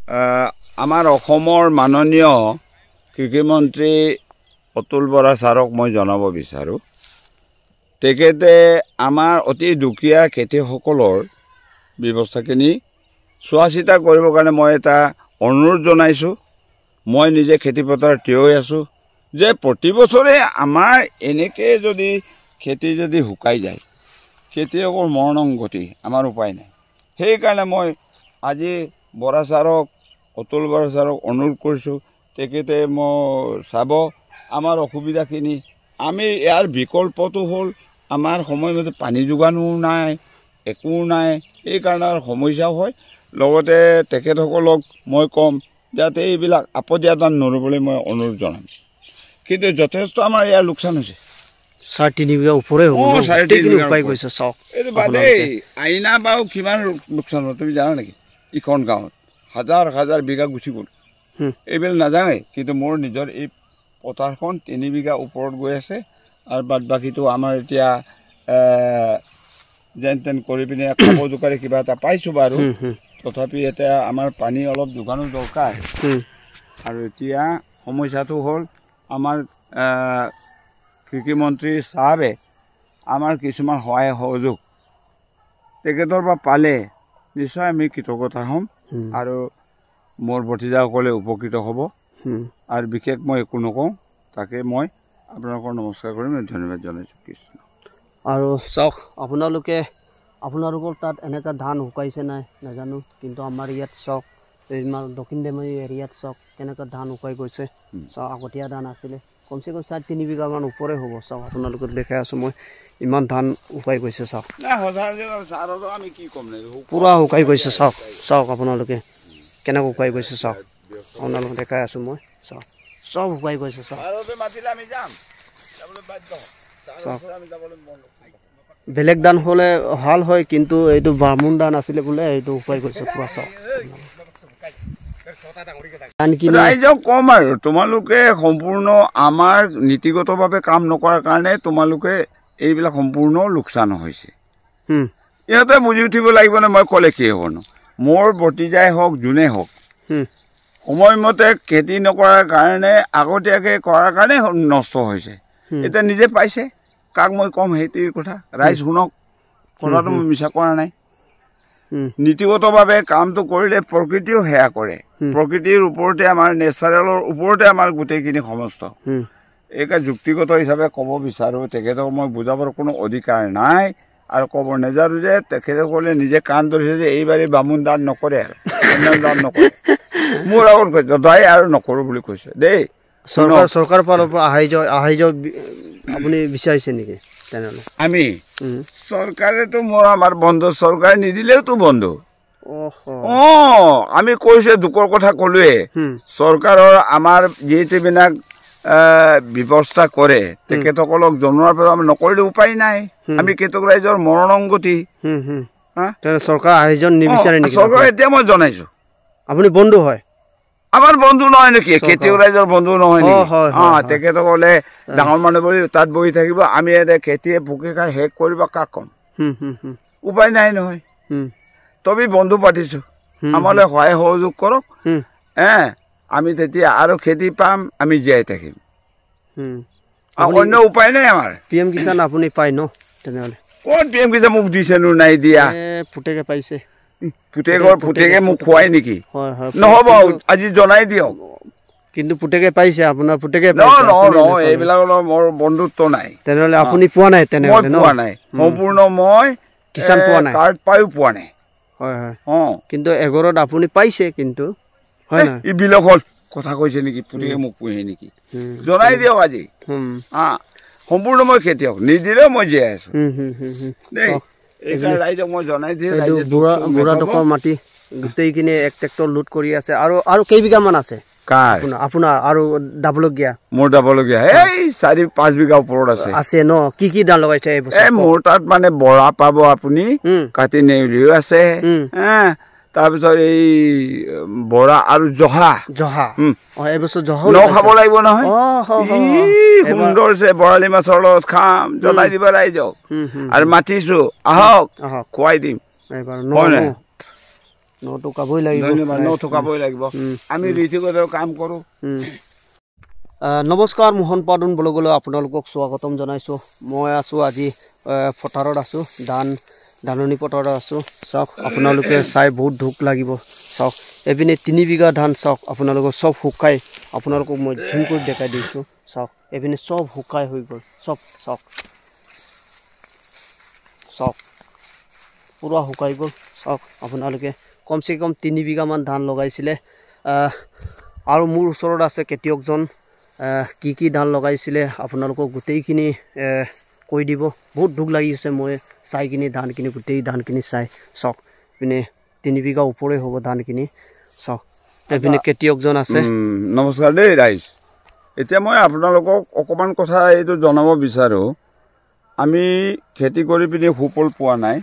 আমাৰ অসমৰ মাননীয় কৃষিমন্ত্ৰী অতুল বৰা ছাৰক মই জনাব বিচাৰোঁ তেখেতে আমাৰ অতি দুখীয়া খেতিয়কসকলৰ ব্যৱস্থাখিনি চোৱা চিতা কৰিবৰ কাৰণে মই এটা অনুৰোধ জনাইছোঁ। মই নিজে খেতিপথাৰত থিয় হৈ আছোঁ যে প্ৰতি বছৰে আমাৰ এনেকৈ যদি খেতি যদি শুকাই যায় খেতিয়কৰ মৰণংগতি আমাৰ উপায় নাই। সেইকাৰণে মই আজি বৰা ছাৰক অতুল বৰা ছাৰক অনুৰোধ কৰিছোঁ তেখেতে মই চাব আমাৰ অসুবিধাখিনি। আমি ইয়াৰ বিকল্পটো হ'ল আমাৰ সময়মতে পানী যোগানো নাই, একো নাই, সেইকাৰণে সমস্যাও হয়। লগতে তেখেতসকলক মই ক'ম যাতে এইবিলাক আপত্তি নল'বলৈ মই অনুৰোধ জনাম। কিন্তু যথেষ্ট আমাৰ ইয়াৰ লোকচান হৈছে। 3.5 বিঘা ওপৰে হ'ব। এইটো বাদেই আইনা বাৰু কিমান লোকচান হ'ল তুমি জানা নেকি? ইখন গাঁৱত হাজাৰ হাজাৰ বিঘা গুচি গ'ল। এইবিলাক নাজানে, কিন্তু মোৰ নিজৰ এই পথাৰখন 3 বিঘা ওপৰত গৈ আছে আৰু বাদ বাকীটো আমাৰ এতিয়া যেন তেন কৰি পিনে খাব জোকাৰে কিবা এটা পাইছোঁ বাৰু। তথাপি এতিয়া আমাৰ পানী অলপ যোগানো দৰকাৰ। আৰু এতিয়া সমস্যাটো হ'ল আমাৰ কৃষিমন্ত্ৰী চাহাবে আমাৰ কিছুমান সহায় সহযোগ তেখেতৰ পৰা পালে নিশ্চয় আমি কৃতজ্ঞতা হ'ম আৰু মোৰ ভতিজাসকলে উপকৃত হ'ব। আৰু বিশেষ মই একো নকওঁ, তাকে মই আপোনালোকৰ নমস্কাৰ কৰিম, ধন্যবাদ জনাইছোঁ। কৃষ্ণ। আৰু চাওক আপোনালোকৰ তাত এনেকুৱা ধান শুকাইছে নাই নাজানো, কিন্তু আমাৰ ইয়াত চাওক আমাৰ দক্ষিণ বেমাৰী এৰিয়াত চাওক কেনেকুৱা ধান শুকাই গৈছে। চাওক আগতীয়া ধান আছিলে কমচে কম 3.5 বিঘামান ওপৰে হ'ব। চাওক আপোনালোকক দেখাই আছোঁ মই, ইমান ধান শুকাই গৈছে। চাওক পূৰা শুকাই গৈছে। চাওক আপোনালোকে কেনেকৈ শুকাই গৈছে। চাওক আপোনালোকক দেখাই আছোঁ মই, চাওক চব শুকাই গৈছে। চাওক বেলেগ ধান হ'লে ভাল হয়, কিন্তু এইটো বামুণ ধান আছিলে বোলে, এইটো শুকাই গৈছে পূৰা। চাওক ৰাইজক কম আৰু তোমালোকে সম্পূৰ্ণ আমাৰ নীতিগতভাৱে কাম নকৰাৰ কাৰণে তোমালোকে এইবিলাক সম্পূৰ্ণ লোকচান হৈছে। ইহঁতে বুজি উঠিব লাগিব নে মই ক'লে কি হ'বনো? মোৰ ভতিজাই হওক যোনে হওক সময়মতে খেতি নকৰাৰ কাৰণে আগতীয়াকৈ কৰাৰ কাৰণে নষ্ট হৈছে। এতিয়া নিজে পাইছে, কাক মই ক'ম সেইটোৰ কথা? ৰাইজ শুনক, কথাটো মই মিছা কৰা নাই। নীতিগতভাৱে কামটো কৰিলে প্ৰকৃতিও সেয়া কৰে। প্ৰকৃতিৰ ওপৰতে আমাৰ নেচাৰেলৰ ওপৰতে আমাৰ গোটেইখিনি সমস্ত। এইকা যুক্তিগত হিচাপে ক'ব বিচাৰোঁ, তেখেতক মই বুজাবৰ কোনো অধিকাৰ নাই আৰু ক'ব নেজানো যে তেখেতসকলে নিজে কাণ ধৰিছে যে এইবাৰেই বামুণ দান নকৰে আৰু অন্য দান নকৰে। মোৰ আগত কৈছে দাই আৰু নকৰোঁ বুলি কৈছে দেই। চৰকাৰ ফালৰ পৰা সাহায্য আপুনি বিচাৰিছে নেকি? তেনেহ'লে আমি চৰকাৰেতো আমাৰ বন্ধু, চৰকাৰে নিদিলেওতো বন্ধু। আমি কৈছোঁ দুখৰ কথা ক'লোৱে। চৰকাৰৰ আমাৰ যিবিলাক ব্যৱস্থা কৰে তেখেতসকলক জনোৱাৰ পিছত আমি নকৰিলে উপায় নাই। আমি কেতক ৰাইজৰ মৰণংগতি চৰকাৰ সাহায্য নিবিচাৰে নেকি? চৰকাৰ এতিয়া মই জনাইছোঁ। আপুনি বন্ধু হয়? আমাৰ বন্ধু নহয় নেকি? খেতিয়ক ৰাইজৰ বন্ধু নহয় নেকি? তেখেতসকলে ডাঙৰ মানুহবোৰ তাত বহি থাকিব, আমি এতিয়া খেতিয়ে ভোকে খাই শেষ কৰিব, কাক ক'ম? উপায় নাই নহয়। তবি বন্ধু পাতিছোঁ, আমালৈ সহায় সহযোগ কৰক। আমি তেতিয়া আৰু খেতি পাম, আমি জীয়াই থাকিম। অন্য উপায় নাই আমাৰ। PM কিষাণ আপুনি পায় ন? তেনেহ'লে ক'ত PM কিষাণ মোক দিছেনো? নাই দিয়া। পুতেকে পাইছে। পুতেকে মোক খুৱাই নেকি? নহ'ব, আজি জনাই দিয়ক। কিন্তু পুতেকে পাইছে, আপোনাৰ পুতেকে নহয়, এইবিলাকৰ মোৰ বন্ধুত্ব নাই। তেনেহ'লে আপুনি পোৱা নাই? তেনেহ'লে পোৱা নাই, সম্পূৰ্ণ মই কিষাণ পোৱা নাই, কাৰ্ড পায়ো পোৱা নাই। কিন্তু এঘৰত আপুনি পাইছে, কিন্তু হয় নহয়? ই বিলখন কথা কৈছে নেকি? পুতেকে মোক পোহে নেকি? জনাই দিয়ক আজি। সম্পূৰ্ণ মই খেতিয়ক, নিদিলেও মই জীয়াই আছোঁ দেই। এইকাৰণে ৰাইজক মই জনাই দিছোঁ। বুঢ়া টকৰ মাটি গোটেইখিনি 1 ট্ৰেক্টৰ লোড কৰি আছে। আৰু কেইবিঘামান আছে আপোনাৰ? আৰু দাবলগীয়া? মোৰ দাবলগীয়া এই 4-5 বিঘা ওপৰত আছে ন? কি কি ধান লগাইছে? মোৰ তাত মানে বৰা পাব আপুনি, কাটি নেউলিও আছে, তাৰপিছত এই বৰা আৰু জহা। এইবছৰ জহা খাব লাগিব নহয়, সুন্দৰছে বৰালি মাছৰ লগত খাম, জনাই দিব ৰাইজক। আৰু মাতিছোঁ, আহক খুৱাই দিম। নথকাবই লাগিব ধন্যবাদ নথকাবই লাগিব আমি ৰীতিগত কাম কৰোঁ নমস্কাৰ মোহন পাদুন ব্লগলৈ আপোনালোকক স্বাগতম জনাইছোঁ মই আছোঁ আজি পথাৰত আছোঁ ধাননি পথাৰত আছোঁ চাওক আপোনালোকে চাই বহুত দুখ লাগিব চাওক এপিনে 3 বিঘা ধান চাওক আপোনালোকৰ চব শুকাই আপোনালোকক মই জুম কৰি দেখাই দিছোঁ চাওক এপিনে চব শুকাই হৈ গ'ল চব চাওক চাওক পুৰা শুকাই গ'ল চাওক আপোনালোকে কমচে কম 3 বিঘামান ধান লগাইছিলে আৰু মোৰ ওচৰত আছে খেতিয়কজন কি ধান লগাইছিলে আপোনালোকক গোটেইখিনি কৈ দিব বহুত দুখ লাগিছে মই চাই কিনি ধানখিনি গোটেই ধানখিনি চাই চাওক পিনে 3 বিঘা ওপৰে হ'ব ধানখিনি চাওক এপিনে খেতিয়কজন আছে নমস্কাৰ দেই ৰাইজ এতিয়া মই আপোনালোকক অকণমান কথা এইটো জনাব বিচাৰোঁ আমি খেতি কৰি পিনি সুফল পোৱা নাই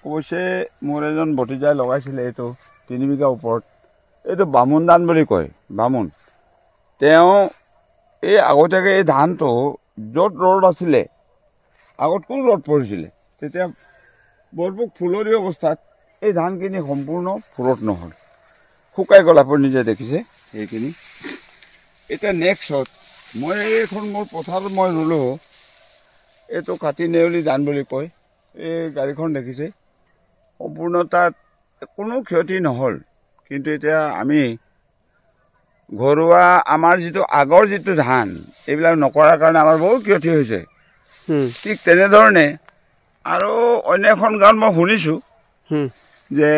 অৱশ্যে মোৰ এজন ভতিজাই লগাইছিলে এইটো 3 বিঘা ওপৰত এইটো বামুণ ধান বুলি কয় বামুণ তেওঁ এই আগতীয়াকৈ এই ধানটো য'ত ৰ'দ আছিলে আগত কোন ৰ'দ পৰিছিলে তেতিয়া বৰপোক ফুলৰি অৱস্থাত এই ধানখিনি সম্পূৰ্ণ ফুলত নহ'ল শুকাই গ'ল আপুনি নিজে দেখিছে এইখিনি এতিয়া নেক্সট মই এইখন মোৰ পথাৰত মই ৰুলোঁ এইটো কাটি নেউলি ধান বুলি কয় এই গাড়ীখন দেখিছে সম্পূৰ্ণ তাত কোনো ক্ষতি নহ'ল কিন্তু এতিয়া আমি ঘৰুৱা আমাৰ যিটো আগৰ যিটো ধান এইবিলাক নকৰাৰ কাৰণে আমাৰ বহুত ক্ষতি হৈছে ঠিক তেনেধৰণে আৰু অন্য এখন গাঁৱত মই শুনিছোঁ যে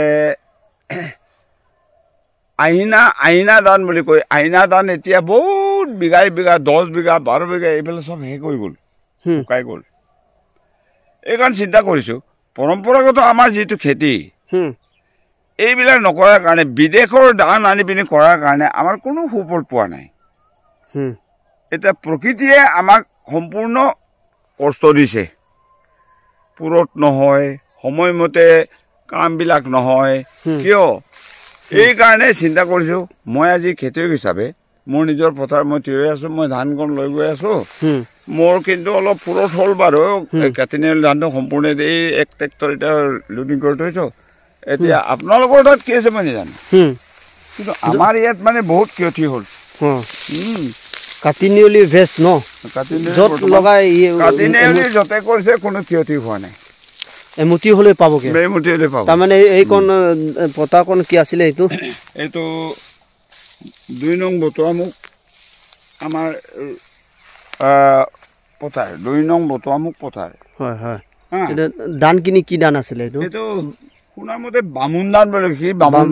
আহিনা ধান বুলি কয় আহিনা ধান এতিয়া বহুত বিঘাই বিঘা 10 বিঘা 12 বিঘা এইবিলাক চব শেষ হৈ গ'ল শুকাই গ'ল এইকাৰণে চিন্তা কৰিছোঁ পৰম্পৰাগত আমাৰ যিটো খেতি এইবিলাক নকৰাৰ কাৰণে বিদেশৰ ধান আনি পিনি কৰাৰ কাৰণে আমাৰ কোনো সুফল পোৱা নাই এতিয়া প্ৰকৃতিয়ে আমাক সম্পূৰ্ণ কষ্ট দিছে পুৰত নহয় সময়মতে কামবিলাক নহয় কিয় এইকাৰণে চিন্তা কৰিছোঁ মই আজি খেতিয়ক হিচাপে মোৰ নিজৰ পথাৰ মই থিয় হৈ আছোঁ মই ধানকণ লৈ গৈ আছোঁ মোৰ কিন্তু অলপ পুৰত হ'ল বাৰু কাটি নেউলি ধানটো সম্পূৰ্ণ এই 1 ট্ৰেক্টৰ এতিয়া লোডিং কৰি থৈছোঁ এতিয়া আপোনালোকৰ তাত কি আছে মই নাজানো কিন্তু আমাৰ ইয়াত মানে বহুত ক্ষতি হ'ল কাটি নেউলি ভেজ ন কাটি নেউলি য'তে কৰিছে কোনো ক্ষতি হোৱা নাই এমুঠি হ'লে পাবগৈ এমুঠি হ'লে পাব তাৰমানে এইকণ পথাৰকণ কি আছিলে এইটো 2 নং বটুৱামুখ আমাৰ পথাৰ 2 নং বটুৱামুখ পথাৰ হয় হয় ধানখিনি কি ধান আছিলে এইটো শুনাৰ মতে বামুণ ধান বুলি কি বামুণ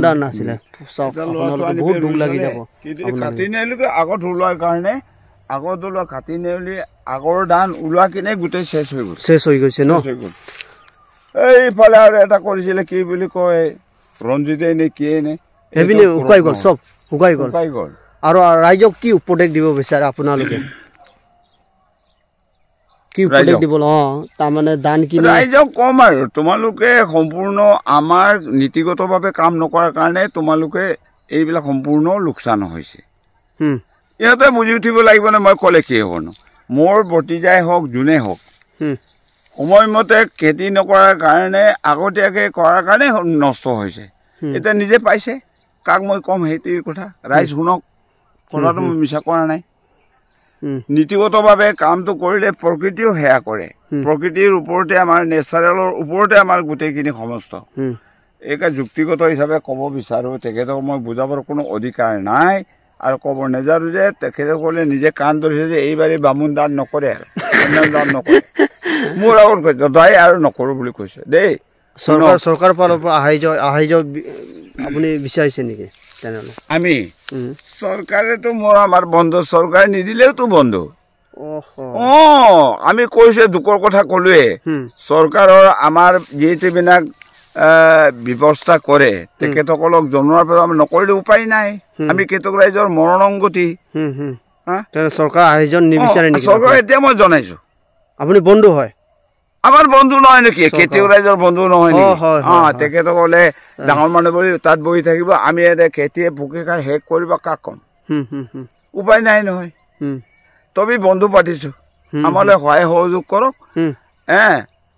ধান আছিলে বহুত দুখ লাগি যাব কাটি নেউলিকে আগত ওলোৱাৰ কাৰণে আগত ওলোৱা কাটি নেউলি আগৰ ধান ওলোৱা কিনে গোটেই শেষ হৈ গৈছে ন এইফালে আৰু এটা কৰিছিলে কি বুলি কয় ৰঞ্জিতে নে কিয়ে নে সেইপিনে শুকাই গ'ল চব শুকাই গ'ল আৰু ৰাইজক কি উপদেশ দিব বিচাৰে আপোনালোকে কি উপদেশ দিব তাৰমানে ধানখিনি ৰাইজক কম আৰু তোমালোকে সম্পূৰ্ণ আমাৰ নীতিগতভাৱে কাম নকৰাৰ কাৰণে তোমালোকে এইবিলাক সম্পূৰ্ণ লোকচান হৈছে ইহঁতে বুজি উঠিব লাগিব নে মই ক'লে কি হ'ব নো মোৰ ভতিজাই হওক যোনে হওক সময়মতে খেতি নকৰাৰ কাৰণে আগতীয়াকৈ কৰাৰ কাৰণে নষ্ট হৈছে এতিয়া নিজে পাইছে কাক মই কম সেইটোৰ কথা ৰাইজ শুনক কথাটো মই মিছা কৰা নাই নীতিগতভাৱে কামটো কৰিলে প্ৰকৃতিও সেয়া কৰে প্ৰকৃতিৰ ওপৰতে আমাৰ নেচাৰেলৰ ওপৰতে আমাৰ গোটেইখিনি সমস্ত এইকা যুক্তিগত হিচাপে ক'ব বিচাৰোঁ তেখেতক মই বুজাবৰ কোনো অধিকাৰ নাই আৰু ক'ব নেজানো যে তেখেতসকলে নিজে কাণ ধৰিছে যে এইবাৰেই বামুণ দান নকৰে আৰু অন্য দান নকৰে মোৰ আগত কৈছে দাই আৰু নকৰোঁ বুলি কৈছে দেই চৰকাৰৰ ফালৰ পৰা সাহায্য আপুনি বিচাৰিছে নেকি তেনেহ'লে আমি চৰকাৰেতো আমাৰ বন্ধু চৰকাৰে নিদিলেওতো বন্ধু আমি কৈছোঁ দুখৰ কথা ক'লোৱে চৰকাৰৰ আমাৰ যিবিলাক ব্যৱস্থা কৰে তেখেতসকলক জনোৱাৰ পিছত আমি নকৰিলে উপায় নাই আমি কেতক ৰাইজৰ মৰণংগতি চৰকাৰ সাহায্য নিবিচাৰে নেকি চৰকাৰ এতিয়া মই জনাইছোঁ আপুনি বন্ধু হয় আমাৰ বন্ধু নহয় নেকি খেতিয়ক ৰাইজৰ বন্ধু নহয় নেকি তেখেতসকলে ডাঙৰ মানুহ বুলি তাত বহি থাকিব আমি এতিয়া খেতিয়ে ভুকি খাই শেষ কৰিব কাক ক'ম উপায় নাই নহয় তবি বন্ধু পাতিছোঁ আমালৈ সহায় সহযোগ কৰক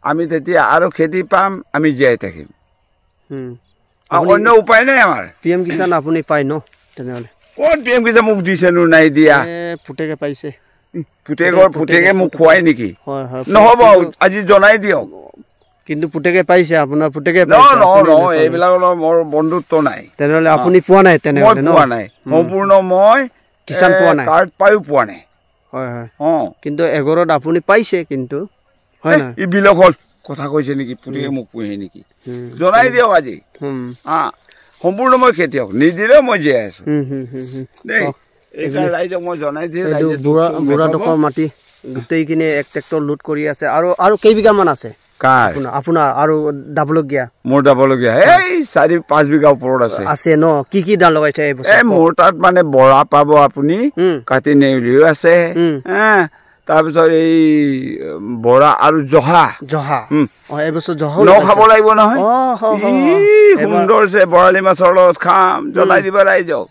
আমি তেতিয়া আৰু খেতি পাম আমি জীয়াই থাকিম অন্য উপায় নাই আমাৰ PM কিষাণ আপুনি পায় ন তেনেহ'লে কোন PM কিষাণ মোক দিছে নো নাই দিয়া পুতেকে পাইছে পুতেকে মোক খুৱাই নেকি হয় হয় নহ'ব আজি জনাই দিয়ক কিন্তু পুতেকে পাইছে আপোনাৰ পুতেকে এইবিলাকৰ মোৰ বন্ধুত্ব নাই তেনেহ'লে আপুনি পোৱা নাই তেনেহ'লে ন পোৱা নাই সম্পূৰ্ণ মই কিষাণ পোৱা নাই কাৰ্ড পায়ো পোৱা নাই হয় হয় কিন্তু এগৰত আপুনি পাইছে কিন্তু হয় না ই বিলখল কথা কৈছে নেকি পুতেকে মোক পুহে নেকি জনাই দিয়ক আজি সম্পূৰ্ণ মই খেতিয়ক নিদিলেও মই জীয়াই আছো দেই এইকাৰণে ৰাইজক মই জনাই দিওঁ বুঢ়া ডোখৰ মাটি গোটেইখিনি এক ট্ৰেক্টৰ লোড কৰি আছে আৰু কেইবিঘামান আছে আপোনাৰ আৰু দাবলগীয়া মোৰ দাবলগীয়া এই 4-5 বিঘা ওপৰত আছে ন কি ধান লগাইছে এই মোৰ তাত মানে বৰা পাব আপুনি কাটি নেউলিও আছে তাৰপিছত এই বৰা আৰু জহা এইবছৰ জহা খাব লাগিব নহয় সুন্দৰছে বৰালি মাছৰ লগত খাম জনাই দিব ৰাইজক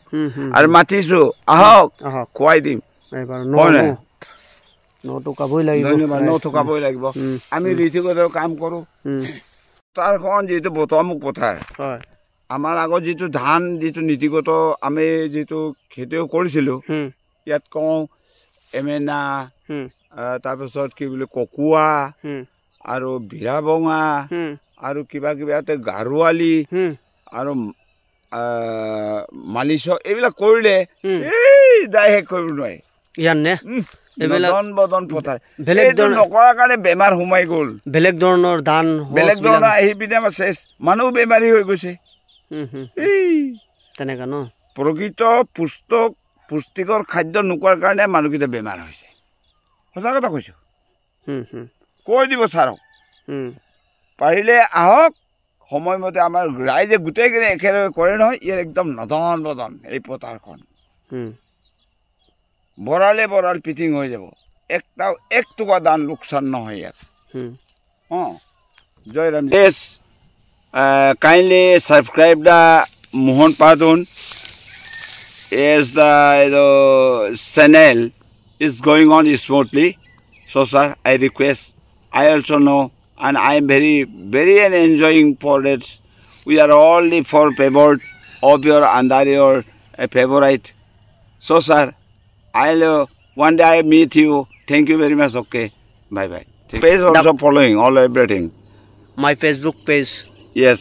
আৰু মাতিছো আহক খুৱাই দিম নটকাবই লাগিব আমি ঋতুগত কাম কৰো পথাৰখন যিটো বতমুখ পথাৰ আমাৰ আগত যিটো ধান যিটো নীতিগত আমি যিটো খেতিও কৰিছিলো ইয়াত কওঁ এমেনা তাৰপিছত কি বুলি ককুৱা আৰু বিৰাবঙা আৰু কিবা কিবা গাৰুৱালি আৰু মালিচ এইবিলাক কৰিলে এই দাই শেষ কৰিব নোৱাৰে নকৰাৰ কাৰণে বেমাৰ সোমাই গ'ল বেলেগ ধৰণৰ আহি পিনে আমাৰ চেচ মানুহ বেমাৰী হৈ গৈছে তেনেকা ন প্ৰকৃত পুষ্টিকৰ খাদ্য নোখোৱাৰ কাৰণে মানুহকেইটা বেমাৰ হৈছে সঁচা কথা কৈছো কৈ দিব ছাৰক পাৰিলে আহক সময়মতে আমাৰ ৰাইজে গোটেইখিনি একেলগে কৰে নহয় ইয়াৰ একদম নদন বদন এই পথাৰখন বৰাল পিটিং হৈ যাব এক টকা দান লোকচান নহয় ইয়াত Jai Ram kindly subscribe the Mohan পাদুন as the channel is going on smoothly. So sir, I request, I also know and I am very enjoying for it. We are only for favored of your under your favorite. So sir, I'll one day I meet you. Thank you very much. Okay, bye bye. Page also following all everything. My Facebook page. Yes.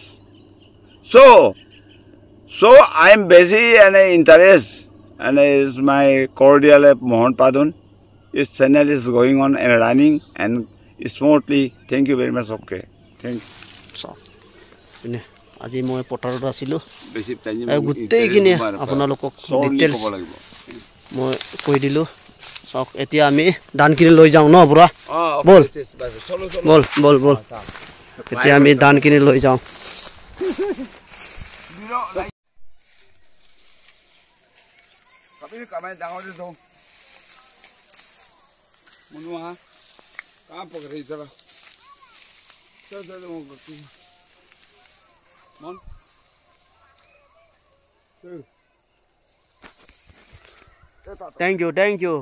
So I am busy and interest and is my cordial Mohan Padun. His channel is going on and running and smoothly. Thank you very much. Okay. Thank you. আজি মই পথাৰত আছিলো গোটেইখিনি আপোনালোকক details মই কৈ দিলো চাওক এতিয়া আমি ধানখিনি লৈ যাওঁ ন বুঢ়া বল এতিয়া আমি ধানখিনি লৈ যাওঁ Kamay dango dito. Munua. Kampo kari tara. Sada mo kasi. Mon. Thank you.